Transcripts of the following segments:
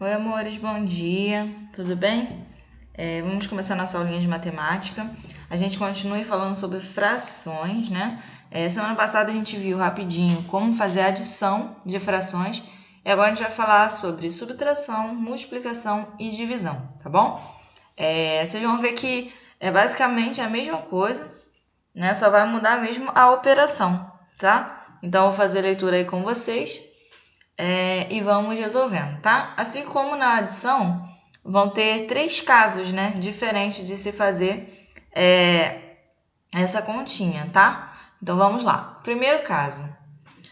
Oi, amores, bom dia, tudo bem? Vamos começar nossa aulinha de matemática. A gente continua falando sobre frações, né? Semana passada a gente viu rapidinho como fazer a adição de frações e agora a gente vai falar sobre subtração, multiplicação e divisão, tá bom? Vocês vão ver que é basicamente a mesma coisa, né? Só vai mudar mesmo a operação, tá? Então, eu vou fazer a leitura aí com vocês. E vamos resolvendo, tá? Assim como na adição, vão ter 3 casos, né, diferentes de se fazer essa continha, tá? Então, vamos lá. Primeiro caso,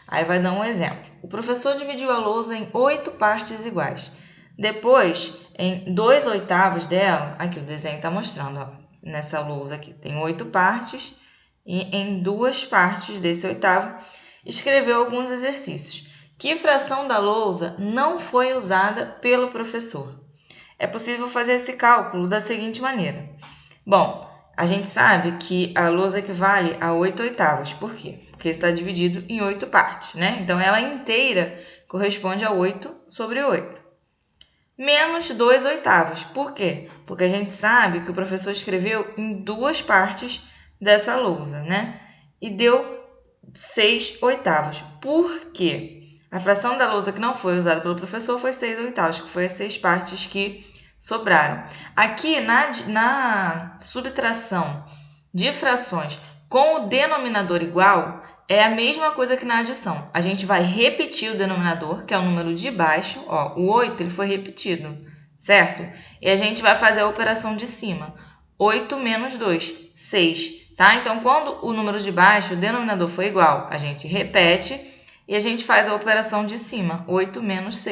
aí vai dar um exemplo. O professor dividiu a lousa em 8 partes iguais. Depois, em 2/8 dela, aqui o desenho está mostrando, ó, nessa lousa aqui, tem 8 partes, e em 2 partes desse oitavo, escreveu alguns exercícios. Que fração da lousa não foi usada pelo professor? É possível fazer esse cálculo da seguinte maneira. Bom, a gente sabe que a lousa equivale a 8/8. Por quê? Porque está dividido em 8 partes, né? Então, ela inteira corresponde a 8/8. Menos 2/8. Por quê? Porque a gente sabe que o professor escreveu em 2 partes dessa lousa, né? E deu 6/8. Por quê? A fração da lousa que não foi usada pelo professor foi 6/8, que foi as 6 partes que sobraram. Aqui, na subtração de frações com o denominador igual, é a mesma coisa que na adição. A gente vai repetir o denominador, que é o número de baixo. Ó, o 8 ele foi repetido, certo? E a gente vai fazer a operação de cima. 8 menos 2, 6. Tá? Então, quando o número de baixo, o denominador for igual, a gente repete e a gente faz a operação de cima. 8 menos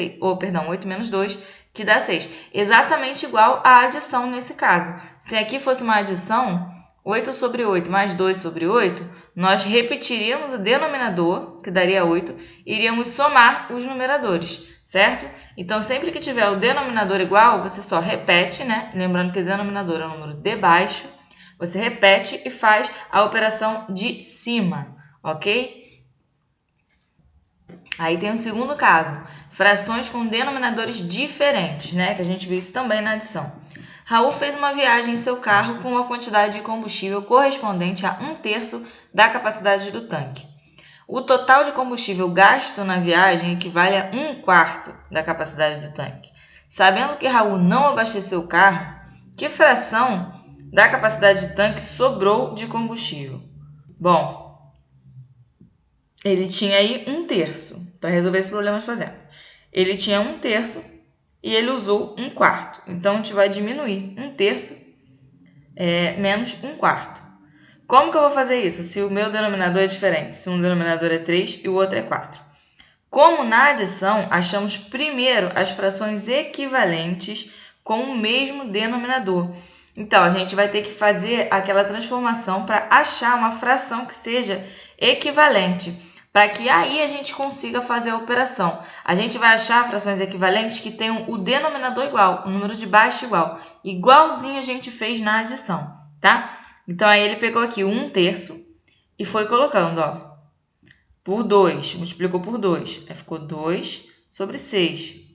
2, que dá 6. Exatamente igual à adição nesse caso. Se aqui fosse uma adição, 8/8 mais 2/8, nós repetiríamos o denominador, que daria 8, e iríamos somar os numeradores, certo? Então, sempre que tiver o denominador igual, você só repete, né? Lembrando que o denominador é o número de baixo. Você repete e faz a operação de cima, ok? Aí tem o segundo caso, frações com denominadores diferentes, né? Que a gente viu isso também na adição. Raul fez uma viagem em seu carro com uma quantidade de combustível correspondente a 1/3 da capacidade do tanque. O total de combustível gasto na viagem equivale a 1/4 da capacidade do tanque. Sabendo que Raul não abasteceu o carro, que fração da capacidade do tanque sobrou de combustível? Bom, ele tinha aí 1/3 para resolver esse problema fazendo. Ele tinha 1/3 e ele usou 1/4. Então, a gente vai diminuir 1/3 menos 1/4. Como que eu vou fazer isso se o meu denominador é diferente? Se um denominador é 3 e o outro é 4. Como na adição, achamos primeiro as frações equivalentes com o mesmo denominador. Então, a gente vai ter que fazer aquela transformação para achar uma fração que seja equivalente, para que aí a gente consiga fazer a operação. A gente vai achar frações equivalentes que tenham o denominador igual, o número de baixo igual, igualzinho a gente fez na adição, tá? Então, aí ele pegou aqui 1/3 e foi colocando, ó, por 2, multiplicou por 2, aí ficou 2/6.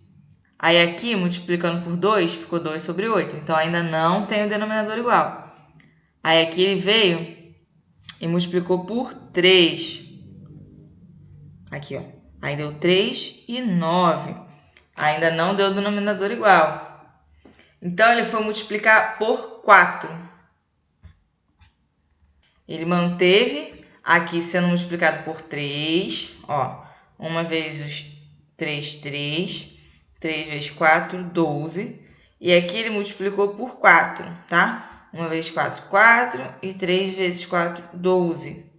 Aí aqui, multiplicando por 2, ficou 2/8, então ainda não tem o denominador igual. Aí aqui ele veio e multiplicou por 3. Aqui, ó, aí deu 3/9. Ainda não deu o denominador igual. Então, ele foi multiplicar por 4. Ele manteve aqui sendo multiplicado por 3, ó, uma vez os 3, 3, 3 vezes 4, 12, e aqui ele multiplicou por 4, tá? Uma vez 4, 4, e 3 vezes 4, 12.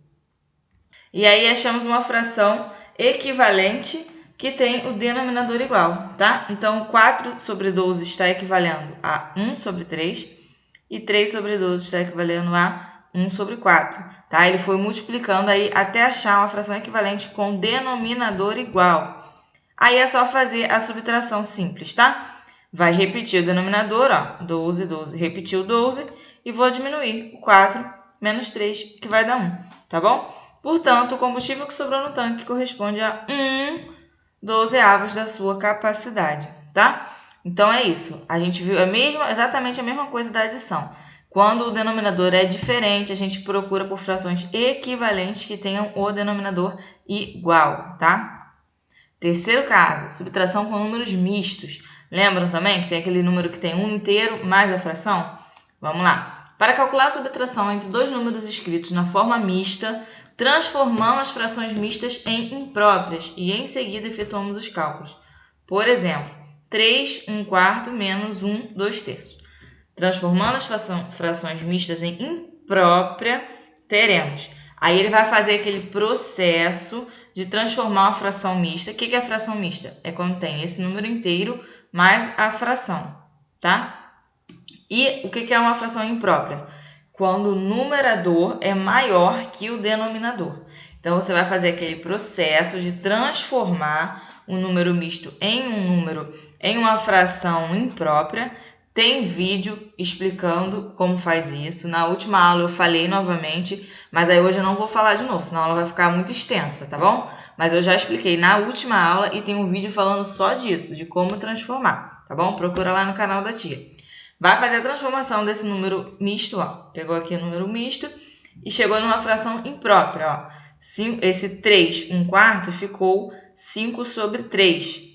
E aí, achamos uma fração equivalente que tem o denominador igual, tá? Então, 4/12 está equivalendo a 1/3, e 3/12 está equivalendo a 1/4, tá? Ele foi multiplicando aí até achar uma fração equivalente com denominador igual. Aí é só fazer a subtração simples, tá? Vai repetir o denominador, ó, 12, 12, repetiu 12, e vou diminuir o 4 menos 3, que vai dar 1, tá bom? Portanto, o combustível que sobrou no tanque corresponde a 1/12 da sua capacidade, tá? Então é isso. A gente viu exatamente a mesma coisa da adição. Quando o denominador é diferente, a gente procura por frações equivalentes que tenham o denominador igual, tá? Terceiro caso, subtração com números mistos. Lembram também que tem aquele número que tem um inteiro mais a fração? Vamos lá. Para calcular a subtração entre dois números escritos na forma mista, transformamos as frações mistas em impróprias e em seguida efetuamos os cálculos. Por exemplo, 3 1/4 menos 1 2/3. Transformando as frações mistas em imprópria, teremos. Aí ele vai fazer aquele processo de transformar uma fração mista. O que é a fração mista? É quando tem esse número inteiro mais a fração, tá? E o que é uma fração imprópria? Quando o numerador é maior que o denominador. Então, você vai fazer aquele processo de transformar um número misto em uma fração imprópria. Tem vídeo explicando como faz isso. Na última aula eu falei novamente, mas aí hoje eu não vou falar de novo, senão a aula vai ficar muito extensa, tá bom? Mas eu já expliquei na última aula e tem um vídeo falando só disso, de como transformar, tá bom? Procura lá no canal da tia. Vai fazer a transformação desse número misto, ó. Pegou aqui o número misto e chegou numa fração imprópria, ó. Esse 3 1/4 ficou 5 sobre 3.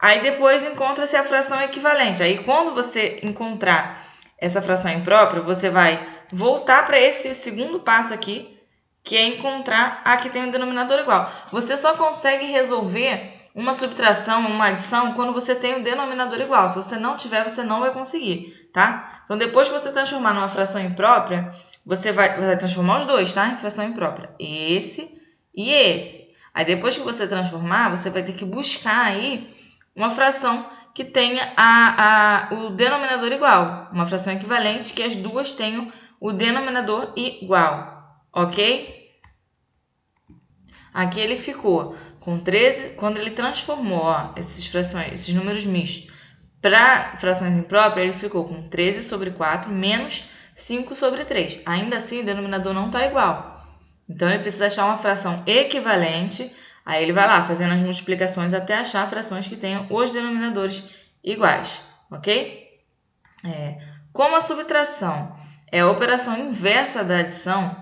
Aí depois encontra-se a fração equivalente. Aí quando você encontrar essa fração imprópria, você vai voltar para esse segundo passo aqui, que é encontrar a que tem um denominador igual. Você só consegue resolver uma subtração, uma adição, quando você tem um denominador igual. Se você não tiver, você não vai conseguir, tá? Então, depois que você transformar numa fração imprópria, você vai transformar os dois, tá? Em fração imprópria. Esse e esse. Aí, depois que você transformar, você vai ter que buscar aí uma fração que tenha o denominador igual. Uma fração equivalente que as duas tenham o denominador igual, ok? Aqui ele ficou com 13, quando ele transformou esses números mistos para frações impróprias, ele ficou com 13 sobre 4 menos 5 sobre 3. Ainda assim, o denominador não está igual. Então, ele precisa achar uma fração equivalente. Aí ele vai lá fazendo as multiplicações até achar frações que tenham os denominadores iguais, ok? Como a subtração é a operação inversa da adição,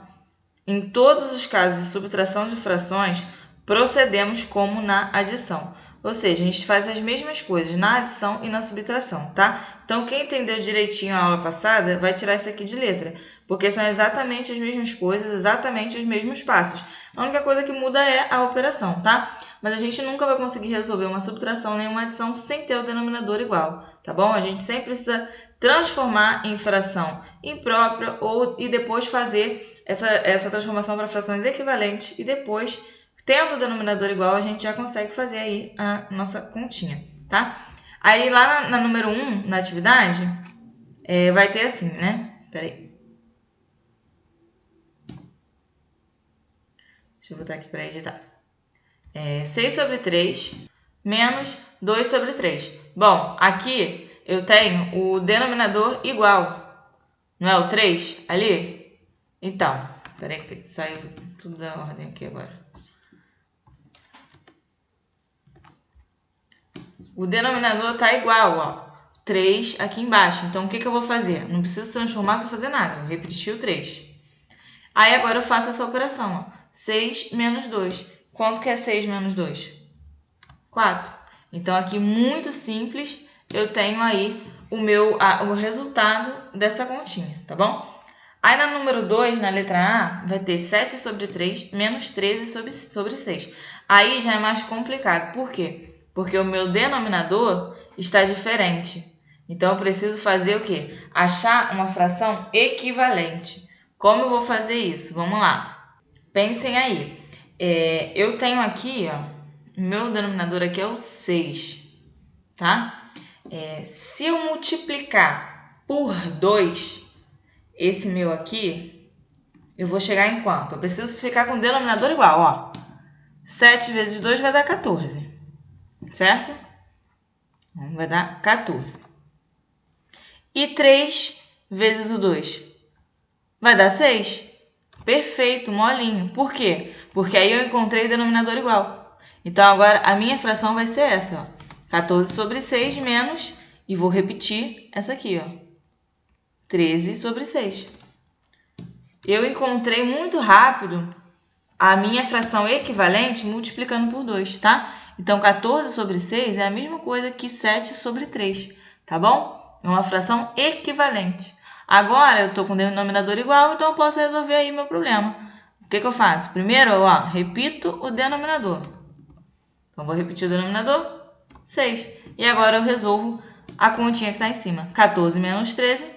em todos os casos de subtração de frações, procedemos como na adição. Ou seja, a gente faz as mesmas coisas na adição e na subtração, tá? Então, quem entendeu direitinho a aula passada, vai tirar isso aqui de letra, porque são exatamente as mesmas coisas, exatamente os mesmos passos. A única coisa que muda é a operação, tá? Mas a gente nunca vai conseguir resolver uma subtração nem uma adição sem ter o denominador igual, tá bom? A gente sempre precisa transformar em fração imprópria e depois fazer essa transformação para frações equivalentes e depois, tendo o denominador igual, a gente já consegue fazer aí a nossa continha, tá? Aí lá na número 1, na atividade, vai ter assim, né? Peraí. Deixa eu botar aqui para editar. 6 sobre 3 menos 2 sobre 3. Bom, aqui eu tenho o denominador igual. Não é o 3 ali? Então, peraí que saiu tudo da ordem aqui agora. O denominador está igual, ó. 3 aqui embaixo. Então, o que eu vou fazer? Não preciso transformar, não preciso fazer nada. Vou repetir o 3. Aí, agora eu faço essa operação, ó. 6 menos 2. Quanto que é 6 menos 2? 4. Então, aqui, muito simples, eu tenho aí o resultado dessa continha, tá bom? Aí, na número 2, na letra A, vai ter 7 sobre 3 menos 13 sobre 6. Aí, já é mais complicado. Por quê? Porque o meu denominador está diferente. Então, eu preciso fazer o quê? Achar uma fração equivalente. Como eu vou fazer isso? Vamos lá. Pensem aí. Eu tenho aqui, ó, meu denominador aqui é o 6, tá? Se eu multiplicar por 2, esse meu aqui, eu vou chegar em quanto? Eu preciso ficar com o denominador igual, ó. 7 vezes 2 vai dar 14, certo? Então, vai dar 14. E 3 vezes o 2 vai dar 6. Perfeito, molinho. Por quê? Porque aí eu encontrei o denominador igual. Então, agora a minha fração vai ser essa, ó. 14 sobre 6 menos e vou repetir essa aqui, ó. 13 sobre 6. Eu encontrei muito rápido a minha fração equivalente multiplicando por 2, tá? Então, 14 sobre 6 é a mesma coisa que 7 sobre 3, tá bom? É uma fração equivalente. Agora, eu estou com o denominador igual, então eu posso resolver aí meu problema. O que eu faço? Primeiro, ó, repito o denominador. Então, vou repetir o denominador, 6. E agora eu resolvo a continha que está em cima. 14 menos 13,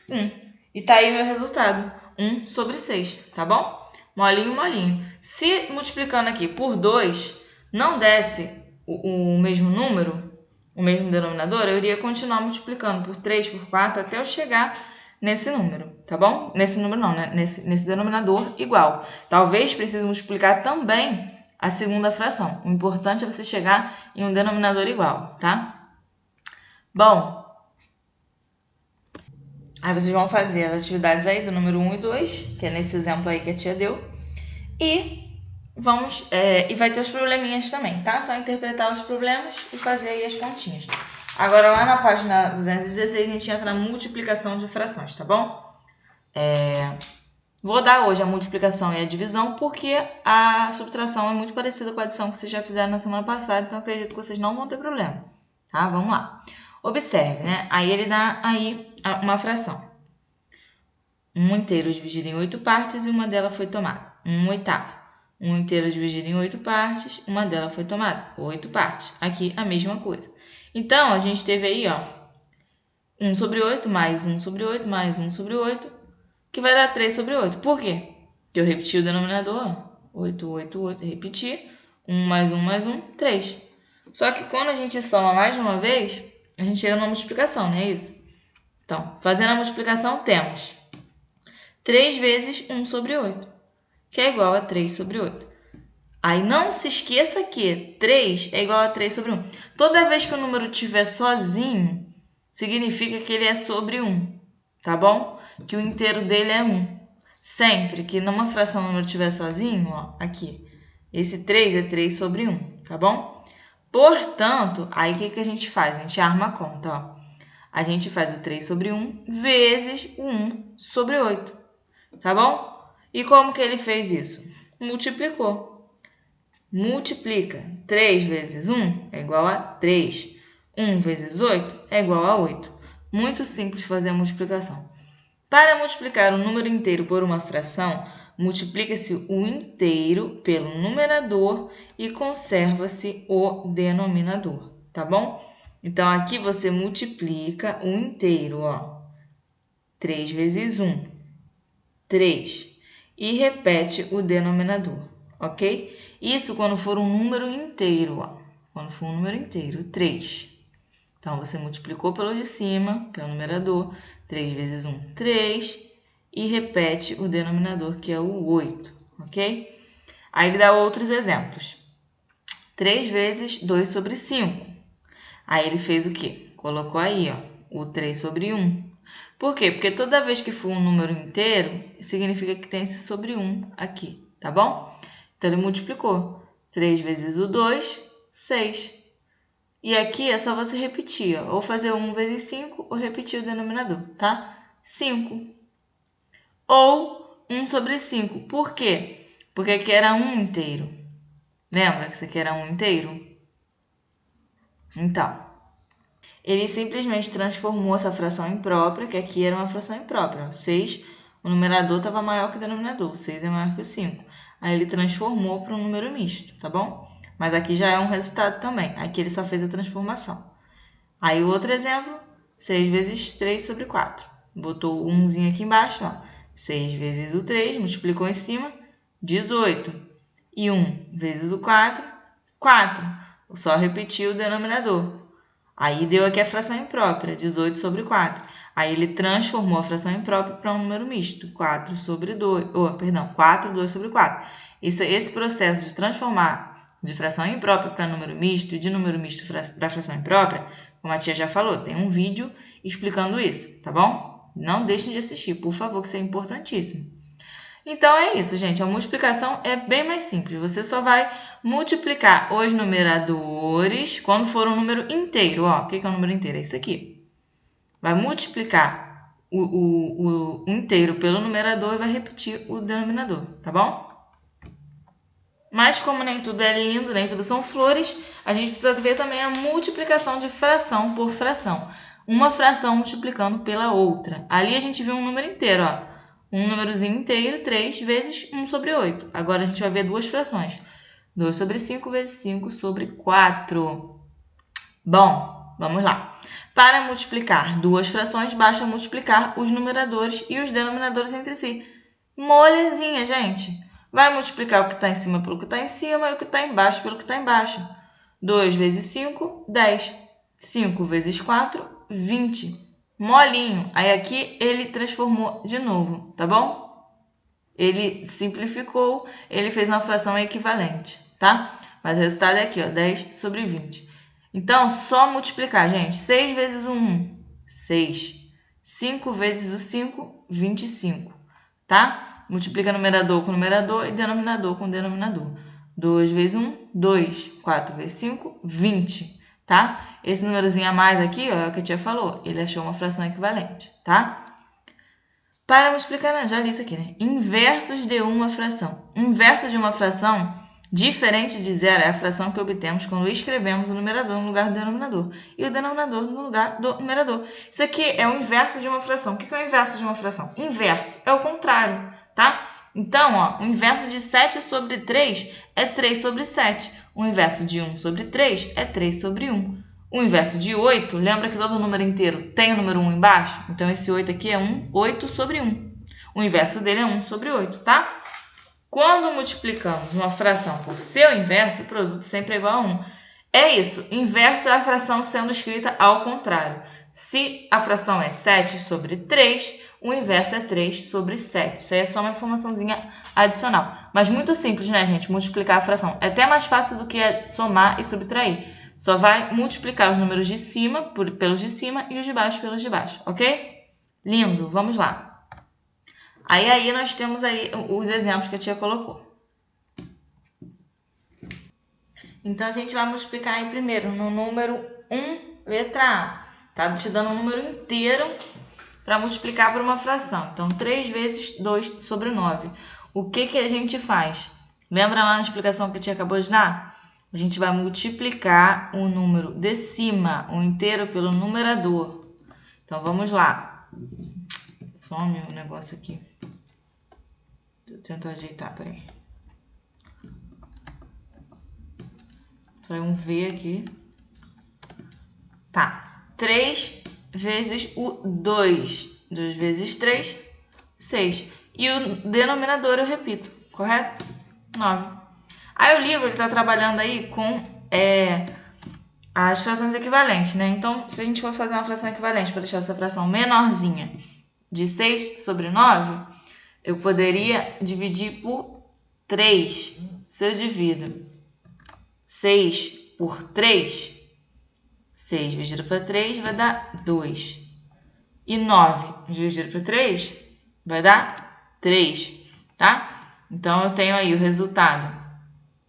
1. E tá aí meu resultado, 1 sobre 6, tá bom? Molinho, molinho. Se multiplicando aqui por 2 não desse o mesmo número, o mesmo denominador, eu iria continuar multiplicando por 3, por 4, até eu chegar nesse número, tá bom? Nesse número não, né? Nesse denominador igual. Talvez precise multiplicar também a segunda fração. O importante é você chegar em um denominador igual, tá? Bom, aí vocês vão fazer as atividades aí do número 1 e 2, que é nesse exemplo aí que a tia deu. E e vai ter os probleminhas também, tá? Só interpretar os problemas e fazer aí as continhas. Agora, lá na página 216, a gente entra na multiplicação de frações, tá bom? Vou dar hoje a multiplicação e a divisão, porque a subtração é muito parecida com a adição que vocês já fizeram na semana passada, então acredito que vocês não vão ter problema, tá? Vamos lá. Observe, né? Aí ele dá aí uma fração. 1 inteiro dividido em 8 partes e uma delas foi tomada. 1/8. 1 inteiro dividido em 8 partes, uma delas foi tomada. 8 partes. Aqui a mesma coisa. Então, a gente teve aí, ó, 1 sobre 8 mais 1 sobre 8 mais 1 sobre 8, que vai dar 3 sobre 8. Por quê? Porque eu repeti o denominador, 8, 8, 8, repeti. 1 mais 1 mais 1, 3. Só que quando a gente soma mais de uma vez, a gente chega numa multiplicação, não é isso? Então, fazendo a multiplicação, temos 3 vezes 1 sobre 8, que é igual a 3 sobre 8. Aí não se esqueça que 3 é igual a 3 sobre 1. Toda vez que o número estiver sozinho, significa que ele é sobre 1, tá bom? Que o inteiro dele é 1. Sempre que numa fração o número estiver sozinho, ó, aqui, esse 3 é 3 sobre 1, tá bom? Portanto, aí o que a gente faz? A gente arma a conta, ó. A gente faz o 3 sobre 1 vezes o 1 sobre 8, tá bom? E como que ele fez isso? Multiplicou. Multiplica. 3 vezes 1 é igual a 3. 1 vezes 8 é igual a 8. Muito simples fazer a multiplicação. Para multiplicar um número inteiro por uma fração, multiplica-se o inteiro pelo numerador e conserva-se o denominador, tá bom? Então, aqui você multiplica o inteiro, ó. 3 vezes 1, 3. E repete o denominador, ok? Isso quando for um número inteiro, ó. Quando for um número inteiro, 3. Então, você multiplicou pelo de cima, que é o numerador, 3 vezes 1, 3, e repete o denominador, que é o 8, ok? Aí ele dá outros exemplos. 3 vezes 2 sobre 5. Aí ele fez o quê? Colocou aí, ó, o 3 sobre 1. Por quê? Porque toda vez que for um número inteiro, significa que tem esse sobre 1 aqui, tá bom? Então, ele multiplicou. 3 vezes o 2, 6. E aqui é só você repetir, ó, ou fazer 1 vezes 5 ou repetir o denominador, tá? 5. Ou 1 sobre 5. Por quê? Porque aqui era 1 inteiro. Lembra que isso aqui era 1 inteiro? Então, ele simplesmente transformou essa fração imprópria, que aqui era uma fração imprópria. 6, o numerador estava maior que o denominador. 6 é maior que o 5. Aí ele transformou para um número misto, tá bom? Mas aqui já é um resultado também. Aqui ele só fez a transformação. Aí o outro exemplo, 6 vezes 3 sobre 4. Botou o 1zinho aqui embaixo, ó. 6 vezes o 3, multiplicou em cima, 18. E 1 vezes o 4, 4. Só repetiu o denominador. Aí deu aqui a fração imprópria, 18 sobre 4. Aí ele transformou a fração imprópria para um número misto, 4 sobre 2, 4, 2 sobre 4. Esse processo de transformar de fração imprópria para número misto e de número misto para fração imprópria, como a tia já falou, tem um vídeo explicando isso, tá bom? Não deixem de assistir, por favor, que isso é importantíssimo. Então, é isso, gente. A multiplicação é bem mais simples. Você só vai multiplicar os numeradores quando for um número inteiro. Ó, o que é um número inteiro? É isso aqui. Vai multiplicar o inteiro pelo numerador e vai repetir o denominador, tá bom? Mas como nem tudo é lindo, nem tudo são flores, a gente precisa ver também a multiplicação de fração por fração. Uma fração multiplicando pela outra. Ali a gente viu um número inteiro, ó. Um númerozinho inteiro, 3 vezes 1 sobre 8. Agora a gente vai ver duas frações. 2 sobre 5 vezes 5 sobre 4. Bom, vamos lá. Para multiplicar duas frações, basta multiplicar os numeradores e os denominadores entre si. Molezinha, gente. Vai multiplicar o que está em cima pelo que está em cima e o que está embaixo pelo que está embaixo. 2 vezes 5, 10. 5 vezes 4, 20. Molinho. Aí aqui ele transformou de novo, tá bom? Ele simplificou, ele fez uma fração equivalente, tá? Mas o resultado é aqui, ó, 10 sobre 20. Então, só multiplicar, gente. 6 vezes o 1, 6. 5 vezes o 5, 25, tá? Multiplica numerador com numerador e denominador com denominador. 2 vezes 1, 2. 4 vezes 5, 20, tá? Esse númerozinho a mais aqui, ó, é o que a tia falou. Ele achou uma fração equivalente, tá? Para multiplicar, já li isso aqui, né? Inversos de uma fração. Inverso de uma fração, diferente de zero, é a fração que obtemos quando escrevemos o numerador no lugar do denominador e o denominador no lugar do numerador. Isso aqui é o inverso de uma fração. O que é o inverso de uma fração? Inverso é o contrário, tá? Então, ó, o inverso de 7 sobre 3 é 3 sobre 7. O inverso de 1 sobre 3 é 3 sobre 1. O inverso de 8, lembra que todo número inteiro tem o número 1 embaixo? Então, esse 8 aqui é 8 sobre 1. O inverso dele é 1 sobre 8, tá? Quando multiplicamos uma fração por seu inverso, o produto sempre é igual a 1. É isso, inverso é a fração sendo escrita ao contrário. Se a fração é 7 sobre 3, o inverso é 3 sobre 7. Isso aí é só uma informaçãozinha adicional. Mas muito simples, né, gente? Multiplicar a fração. É até mais fácil do que somar e subtrair. Só vai multiplicar os números de cima pelos de cima e os de baixo pelos de baixo, ok? Lindo, vamos lá. Aí nós temos aí os exemplos que a tia colocou. Então, a gente vai multiplicar aí primeiro no número 1, letra A. Tá te dando um número inteiro para multiplicar por uma fração. Então, 3 vezes 2 sobre 9. O que a gente faz? Lembra lá na explicação que a tia acabou de dar? A gente vai multiplicar o número de cima, o inteiro, pelo numerador. Então, vamos lá. Some o negócio aqui. Vou tentar ajeitar, peraí. Sai um V aqui. Tá. 3 vezes o 2. 2 vezes 3, 6. E o denominador eu repito, correto? 9. Aí o livro está trabalhando aí com as frações equivalentes, né? Então, se a gente fosse fazer uma fração equivalente para deixar essa fração menorzinha de 6 sobre 9, eu poderia dividir por 3. Se eu divido 6 por 3, 6 dividido por 3 vai dar 2. E 9 dividido por 3 vai dar 3, tá? Então, eu tenho aí o resultado,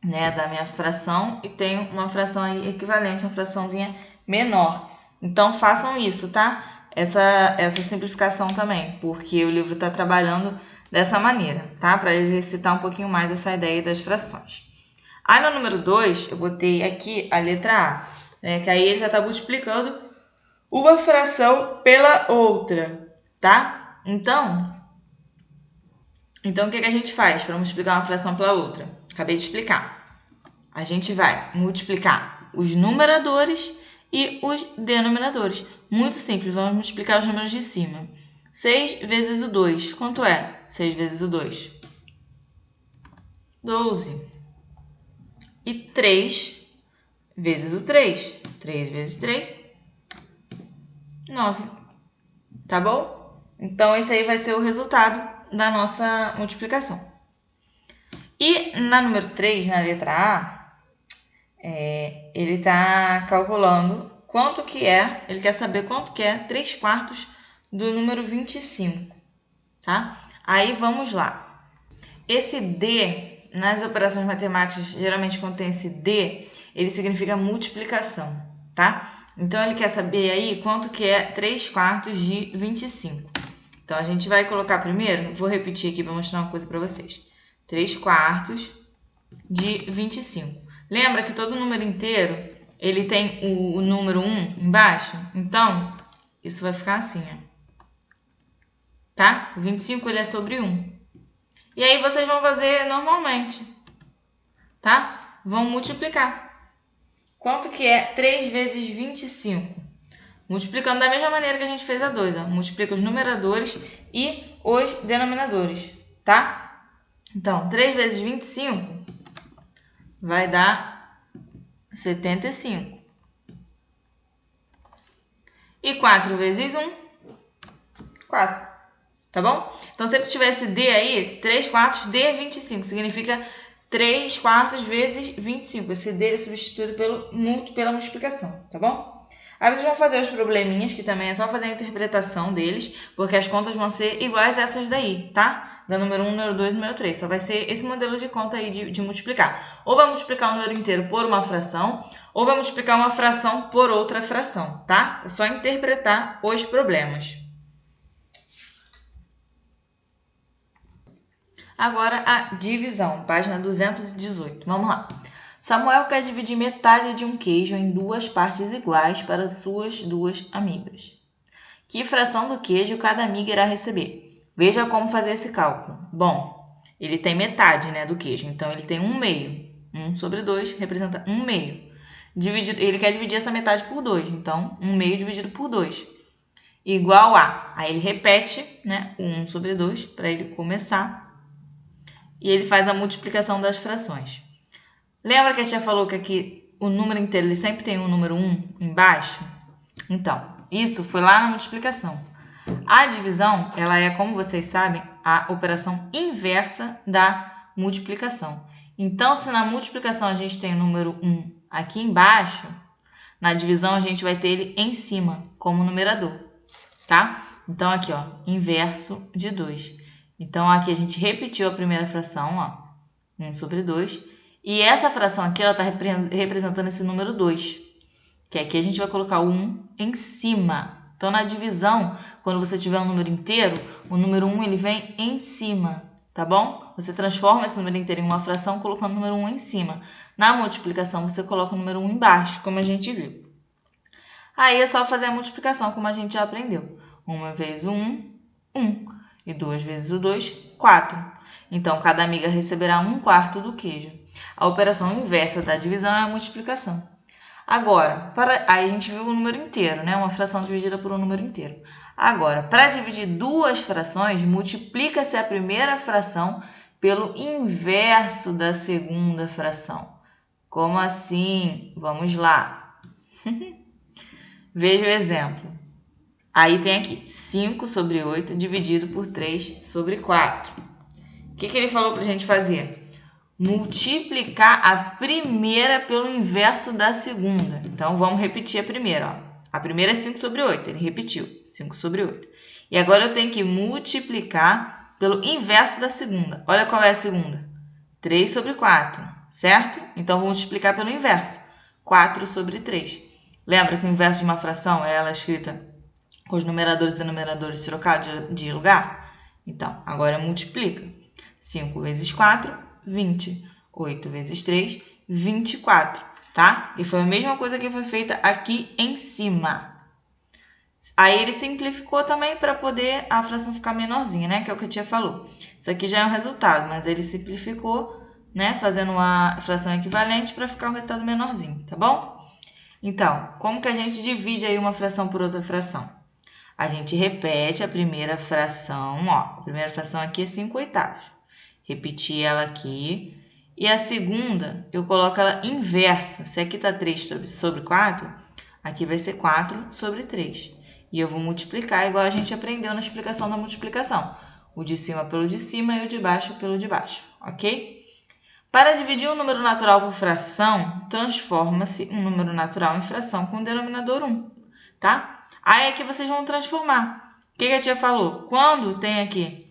né, da minha fração e tenho uma fração aí equivalente, uma fraçãozinha menor. Então, façam isso, tá? Essa simplificação também, porque o livro está trabalhando dessa maneira, tá? Para exercitar um pouquinho mais essa ideia das frações. Aí, no número 2, eu botei aqui a letra A, né, que aí ele já está multiplicando uma fração pela outra, tá? Então o que a gente faz para multiplicar uma fração pela outra? Acabei de explicar. A gente vai multiplicar os numeradores e os denominadores. Muito simples, vamos multiplicar os números de cima. 6 vezes o 2, quanto é 6 vezes o 2? 12. E 3 vezes o 3. 3 vezes 3, 9. Tá bom? Então, esse aí vai ser o resultado da nossa multiplicação. E na número 3, na letra A, ele está calculando quanto que é, ele quer saber quanto que é 3/4 do número 25, tá? Aí, vamos lá. esse D, nas operações matemáticas, geralmente quando tem esse D, ele significa multiplicação, tá? Então, ele quer saber aí quanto que é 3/4 de 25. Então, a gente vai colocar primeiro, vou repetir aqui para mostrar uma coisa para vocês. 3/4 de 25. Lembra que todo número inteiro, ele tem o número 1 embaixo? Então, isso vai ficar assim, ó. Tá? O 25 ele é sobre 1. E aí, vocês vão fazer normalmente, tá? Vão multiplicar. Quanto que é 3 vezes 25? Multiplicando da mesma maneira que a gente fez a 2, ó. Multiplica os numeradores e os denominadores, tá? Então, 3 vezes 25 vai dar 75. E 4 vezes 1, 4. Tá bom? Então, sempre que tiver esse D aí, 3/4 de 25, significa 3/4 vezes 25. Esse D é substituído pela multiplicação, tá bom? Aí vocês vão fazer os probleminhas, que também é só fazer a interpretação deles, porque as contas vão ser iguais a essas daí, tá? Da número 1, número 2 e número 3. Só vai ser esse modelo de conta aí de multiplicar. Ou vai multiplicar o número inteiro por uma fração, ou vai multiplicar uma fração por outra fração, tá? É só interpretar os problemas. Agora a divisão, página 218. Vamos lá. Samuel quer dividir metade de um queijo em 2 partes iguais para suas 2 amigas. Que fração do queijo cada amiga irá receber? Veja como fazer esse cálculo. Bom, ele tem metade, né, do queijo, então ele tem 1/2. 1 sobre 2 representa 1/2. Ele quer dividir essa metade por 2, então 1/2 dividido por 2. Igual a... Aí ele repete, né, o 1 sobre 2 para ele começar. E ele faz a multiplicação das frações. Lembra que a tia falou que aqui o número inteiro ele sempre tem um número 1 embaixo? Então, isso foi lá na multiplicação. A divisão, ela é, como vocês sabem, a operação inversa da multiplicação. Então, se na multiplicação a gente tem o número 1 aqui embaixo, na divisão a gente vai ter ele em cima, como numerador, tá? Então, aqui, ó, inverso de 2. Então, aqui a gente repetiu a primeira fração, ó, 1 sobre 2. E essa fração aqui, ela está representando esse número 2. Que aqui a gente vai colocar o 1 em cima. Então, na divisão, quando você tiver um número inteiro, o número 1 ele vem em cima, tá bom? Você transforma esse número inteiro em uma fração colocando o número 1 em cima. Na multiplicação, você coloca o número 1 embaixo, como a gente viu. Aí é só fazer a multiplicação, como a gente já aprendeu. 1 vezes o 1, 1. E 2 vezes o 2, 4. Então, cada amiga receberá 1/4 do queijo. A operação inversa da divisão é a multiplicação. Agora, aí a gente viu o número inteiro, né? Uma fração dividida por um número inteiro. Agora, para dividir 2 frações, multiplica-se a primeira fração pelo inverso da segunda fração. Como assim? Vamos lá. Veja o exemplo. Aí tem aqui 5 sobre 8 dividido por 3 sobre 4. O que ele falou para a gente fazer? Multiplicar a primeira pelo inverso da segunda. Então, vamos repetir a primeira. Ó. A primeira é 5 sobre 8. Ele repetiu, 5 sobre 8. E agora eu tenho que multiplicar pelo inverso da segunda. Olha qual é a segunda. 3 sobre 4, certo? Então, vou multiplicar pelo inverso. 4 sobre 3. Lembra que o inverso de uma fração é ela escrita com os numeradores e denominadores trocados de lugar? Então, agora multiplica. 5 vezes 4, 20. 8 vezes 3, 24, tá? E foi a mesma coisa que foi feita aqui em cima. Aí ele simplificou também para poder a fração ficar menorzinha, né? Que é o que a tia falou. Isso aqui já é um resultado, mas ele simplificou, né? Fazendo uma fração equivalente para ficar um resultado menorzinho, tá bom? Então, como que a gente divide aí uma fração por outra fração? A gente repete a primeira fração, ó. A primeira fração aqui é 5/8. Repetir ela aqui. E a segunda, eu coloco ela inversa. Se aqui está 3 sobre 4, aqui vai ser 4 sobre 3. E eu vou multiplicar igual a gente aprendeu na explicação da multiplicação. O de cima pelo de cima e o de baixo pelo de baixo, ok? Para dividir um número natural por fração, transforma-se um número natural em fração com o denominador 1, tá? Aí aqui vocês vão transformar. O que a tia falou? Quando tem aqui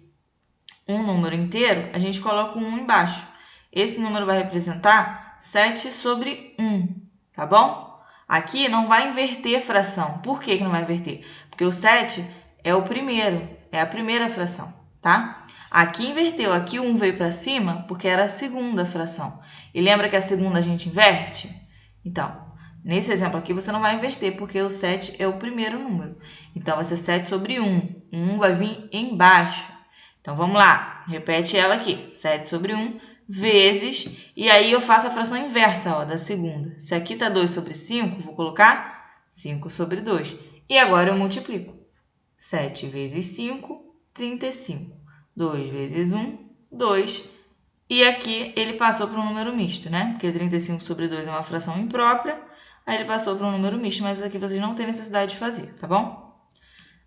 um número inteiro, a gente coloca um 1 embaixo. Esse número vai representar 7 sobre 1, tá bom? Aqui não vai inverter fração. Por que não vai inverter? Porque o 7 é o primeiro, é a primeira fração, tá? Aqui inverteu, aqui o 1 veio para cima porque era a segunda fração. E lembra que a segunda a gente inverte? Então, nesse exemplo aqui você não vai inverter porque o 7 é o primeiro número. Então, vai ser 7 sobre 1. O 1 vai vir embaixo. Então, vamos lá. Repete ela aqui. 7 sobre 1 vezes... E aí, eu faço a fração inversa, ó, da segunda. Se aqui está 2 sobre 5, vou colocar 5 sobre 2. E agora eu multiplico. 7 vezes 5, 35. 2 vezes 1, 2. E aqui ele passou para um número misto, né? Porque 35 sobre 2 é uma fração imprópria. Aí ele passou para um número misto, mas aqui vocês não têm necessidade de fazer, tá bom?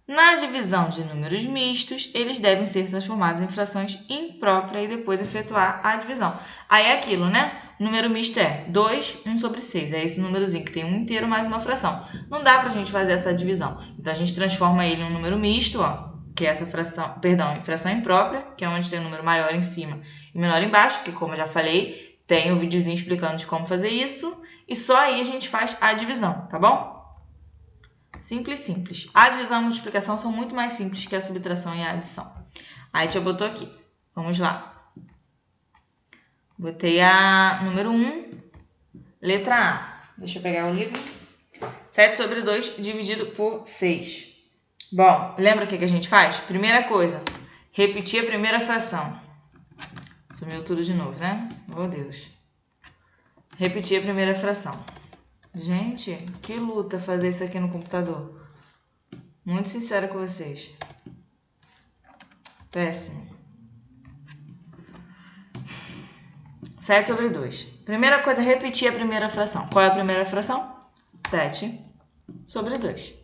Na divisão de números mistos, eles devem ser transformados em frações impróprias e depois efetuar a divisão. Aí é aquilo, né? O número misto é 2, 1 sobre 6. É esse númerozinho que tem um inteiro mais uma fração. Não dá pra gente fazer essa divisão. Então, a gente transforma ele em um número misto, ó, que é essa fração, perdão, em fração imprópria, que é onde tem um número maior em cima e menor embaixo, que como eu já falei, tem um videozinho explicando de como fazer isso. E só aí a gente faz a divisão, tá bom? Simples, simples. A divisão e a multiplicação são muito mais simples que a subtração e a adição. Aí, a tia botou aqui. Vamos lá. Botei a número 1, letra A. Deixa eu pegar o livro. 7 sobre 2 dividido por 6. Bom, lembra o que a gente faz? Primeira coisa, repetir a primeira fração. Sumiu tudo de novo, né? Oh, Deus. Repetir a primeira fração. Gente, que luta fazer isso aqui no computador. Muito sincera com vocês. Péssimo. 7 sobre 2. Primeira coisa, repetir a primeira fração. Qual é a primeira fração? 7 sobre 2.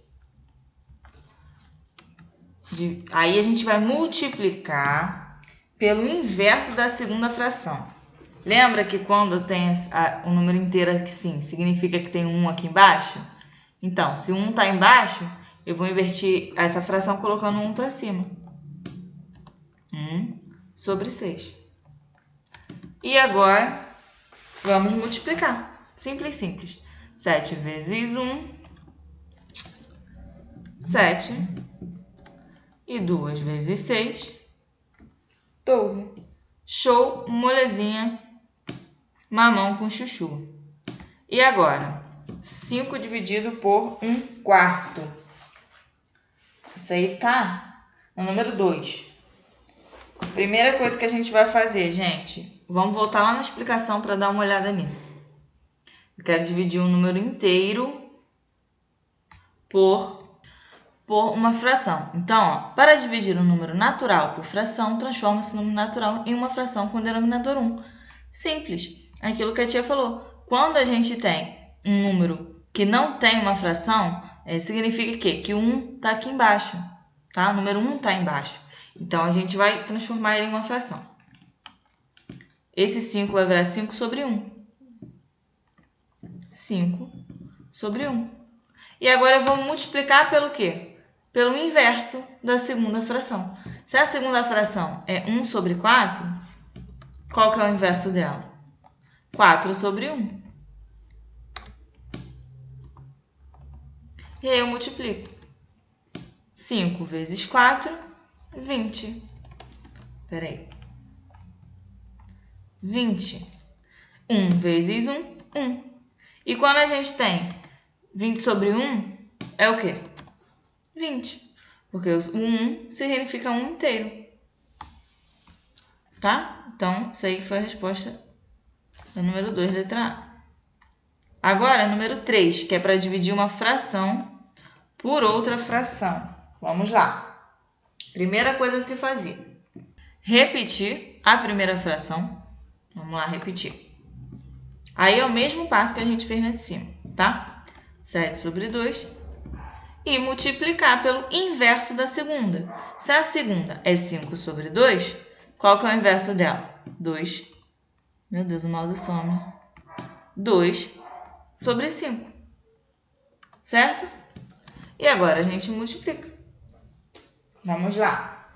Aí a gente vai multiplicar pelo inverso da segunda fração. Lembra que quando tem o número inteiro aqui sim, significa que tem um 1 aqui embaixo? Então, se o 1 está embaixo, eu vou inverter essa fração colocando 1 para cima. 1 sobre 6. E agora, vamos multiplicar. Simples, simples. 7 vezes 1, 7. E 2 vezes 6, 12. Show, molezinha, mamão com chuchu. E agora, 5 dividido por 1/4. Isso aí tá no número 2. Primeira coisa que a gente vai fazer, gente, vamos voltar lá na explicação para dar uma olhada nisso. Eu quero dividir um número inteiro por uma fração. Então, ó, para dividir um número natural por fração, transforma esse número natural em uma fração com denominador 1. Simples. Aquilo que a tia falou. Quando a gente tem um número que não tem uma fração, significa que o 1 está aqui embaixo. Tá? O número 1 está embaixo. Então, a gente vai transformar ele em uma fração. Esse 5 vai virar 5 sobre 1. 5 sobre 1. E agora eu vou multiplicar pelo quê? Pelo inverso da segunda fração. Se a segunda fração é 1 sobre 4, qual que é o inverso dela? 4 sobre 1. E aí eu multiplico. 5 vezes 4, 20. Espera aí. 20. 1 vezes 1, 1. E quando a gente tem 20 sobre 1, é o quê? 20. Porque o 1 significa 1 inteiro. Tá? Então, isso aí foi a resposta do número 2, letra A. Agora, número 3, que é para dividir uma fração por outra fração. Vamos lá. Primeira coisa a se fazer. Repetir a primeira fração. Vamos lá, repetir. Aí é o mesmo passo que a gente fez lá de cima, tá? 7 sobre 2. E multiplicar pelo inverso da segunda. Se a segunda é 5 sobre 2, qual que é o inverso dela? 2. Meu Deus, o mouse some. 2 sobre 5. Certo? E agora a gente multiplica. Vamos lá.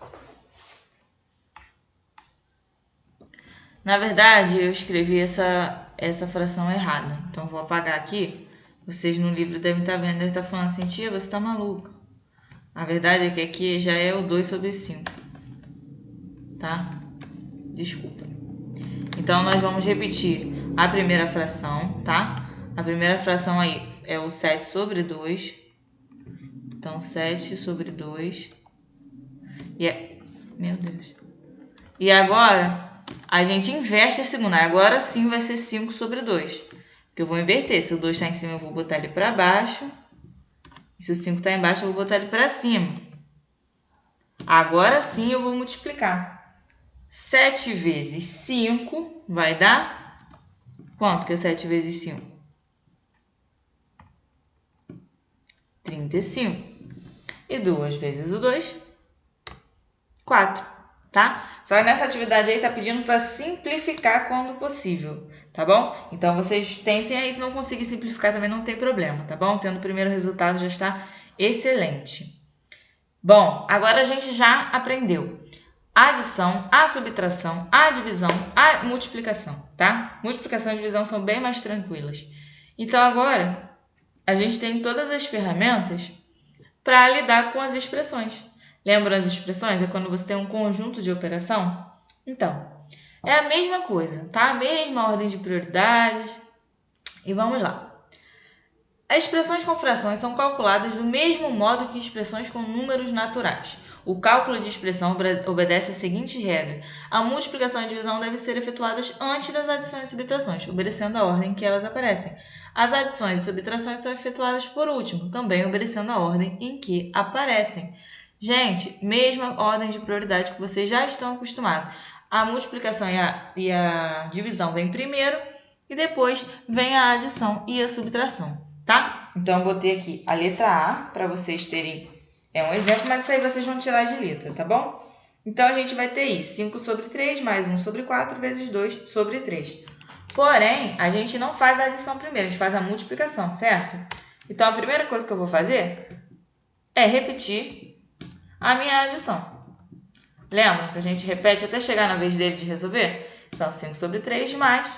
Na verdade, eu escrevi essa fração errada. Então, vou apagar aqui. Vocês no livro devem estar vendo, devem estar falando assim, tia, você está maluca. A verdade é que aqui já é o 2 sobre 5. Tá? Desculpa. Então, nós vamos repetir a primeira fração, tá? A primeira fração aí é o 7 sobre 2. Então, 7 sobre 2. Meu Deus. E agora, a gente inverte a segunda. Agora sim vai ser 5 sobre 2. Porque eu vou inverter. Se o 2 está em cima, eu vou botar ele para baixo. E se o 5 está embaixo, eu vou botar ele para cima. Agora sim eu vou multiplicar. 7 vezes 5 vai dar... Quanto que é 7 vezes 5? 35. E 2 vezes o 2, 4, tá? Só que nessa atividade aí tá pedindo para simplificar quando possível, tá bom? Então vocês tentem aí, se não conseguir simplificar também não tem problema, tá bom? Tendo o primeiro resultado já está excelente. Bom, agora a gente já aprendeu a adição, a subtração, a divisão, a multiplicação, tá? Multiplicação e divisão são bem mais tranquilas. Então agora a gente tem todas as ferramentas para lidar com as expressões. Lembram as expressões? É quando você tem um conjunto de operação? Então, é a mesma coisa, tá? A mesma ordem de prioridades. E vamos lá. As expressões com frações são calculadas do mesmo modo que expressões com números naturais. O cálculo de expressão obedece à seguinte regra: a multiplicação e a divisão devem ser efetuadas antes das adições e subtrações, obedecendo a ordem em que elas aparecem. As adições e subtrações são efetuadas por último, também obedecendo a ordem em que aparecem. Gente, mesma ordem de prioridade que vocês já estão acostumados. A multiplicação e a divisão vem primeiro e depois vem a adição e a subtração. Tá? Então, eu botei aqui a letra A para vocês terem um exemplo, mas isso aí vocês vão tirar de letra, tá bom? Então, a gente vai ter aí 5 sobre 3 mais 1 sobre 4 vezes 2 sobre 3. Porém, a gente não faz a adição primeiro, a gente faz a multiplicação, certo? Então, a primeira coisa que eu vou fazer é repetir a minha adição. Lembra que a gente repete até chegar na vez dele de resolver? Então, 5 sobre 3 mais.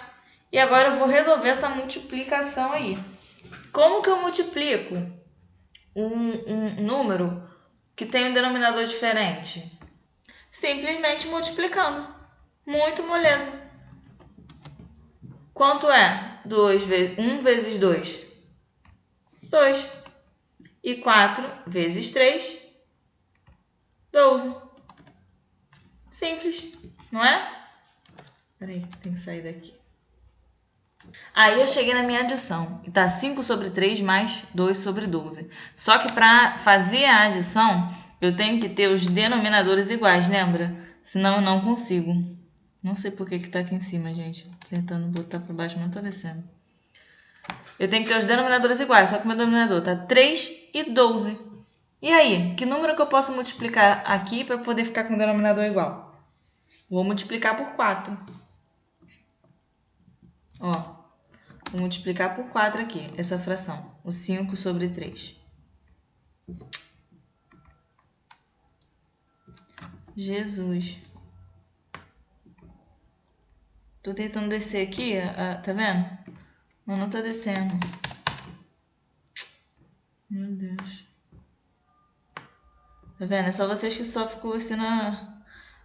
E agora eu vou resolver essa multiplicação aí. Como que eu multiplico um número que tem um denominador diferente? Simplesmente multiplicando. Muito moleza. Quanto é 1 vezes 2? 2. E 4 vezes 3? 12. Simples, não é? Peraí, tem que sair daqui. Aí eu cheguei na minha adição, e tá 5 sobre 3 mais 2 sobre 12. Só que para fazer a adição, eu tenho que ter os denominadores iguais, lembra? Senão eu não consigo. Não sei por que tá aqui em cima, gente. Tentando botar para baixo, mas não tô descendo. Eu tenho que ter os denominadores iguais, só que o meu denominador tá 3 e 12. E aí, que número que eu posso multiplicar aqui para poder ficar com o denominador igual? Vou multiplicar por 4. Ó, vou multiplicar por 4 aqui, essa fração. O 5 sobre 3. Jesus. Tô tentando descer aqui, tá vendo? Mas não tá descendo. Meu Deus. Tá vendo? É só vocês que sofrem com isso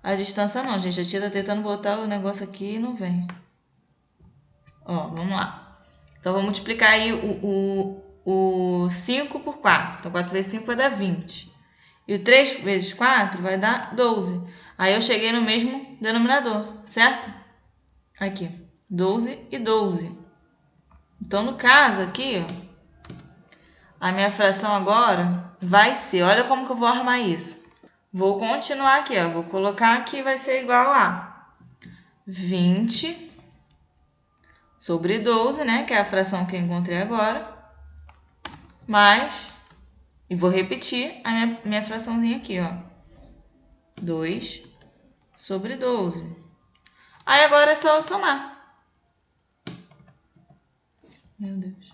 a distância não, gente. A tia tá tentando botar o negócio aqui e não vem. Ó, vamos lá. Então, vou multiplicar aí o 5 por 4. Então, 4 vezes 5 vai dar 20. E o 3 vezes 4 vai dar 12. Aí, eu cheguei no mesmo denominador, certo? Aqui, 12 e 12. Então, no caso aqui, ó, a minha fração agora vai ser... Olha como que eu vou armar isso. Vou continuar aqui, ó. Vou colocar aqui, vai ser igual a 20... sobre 12, né? Que é a fração que eu encontrei agora. Mais... E vou repetir a minha fraçãozinha aqui, ó. 2 sobre 12. Aí, agora é só eu somar. Meu Deus.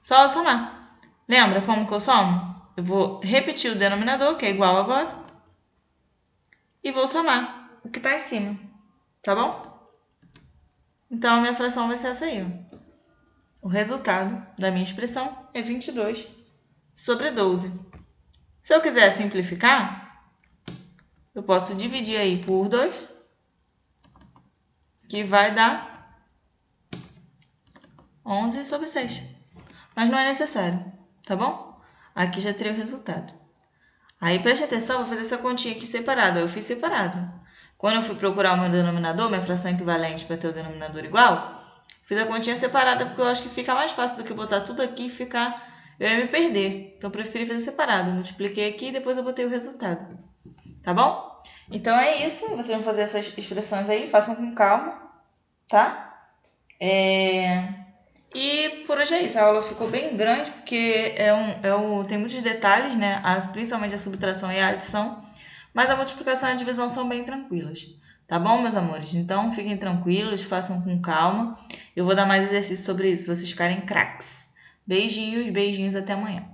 Só eu somar. Lembra como que eu somo? Eu vou repetir o denominador, que é igual agora. E vou somar o que tá em cima. Tá bom? Então, a minha fração vai ser essa aí, ó. O resultado da minha expressão é 22 sobre 12. Se eu quiser simplificar, eu posso dividir aí por 2, que vai dar 11 sobre 6. Mas não é necessário, tá bom? Aqui já teria o resultado. Aí, preste atenção, vou fazer essa continha aqui separada. Eu fiz separado. Quando eu fui procurar o meu denominador, minha fração equivalente para ter o denominador igual, fiz a continha separada porque eu acho que fica mais fácil do que botar tudo aqui e ficar... Eu ia me perder. Então, eu preferi fazer separado. Multipliquei aqui e depois eu botei o resultado. Tá bom? Então, é isso. Vocês vão fazer essas expressões aí. Façam com calma, tá? E por hoje é isso. A aula ficou bem grande porque tem muitos detalhes, né? Principalmente a subtração e a adição. Mas a multiplicação e a divisão são bem tranquilas. Tá bom, meus amores? Então, fiquem tranquilos, façam com calma. Eu vou dar mais exercícios sobre isso, para vocês ficarem craques. Beijinhos, beijinhos, até amanhã.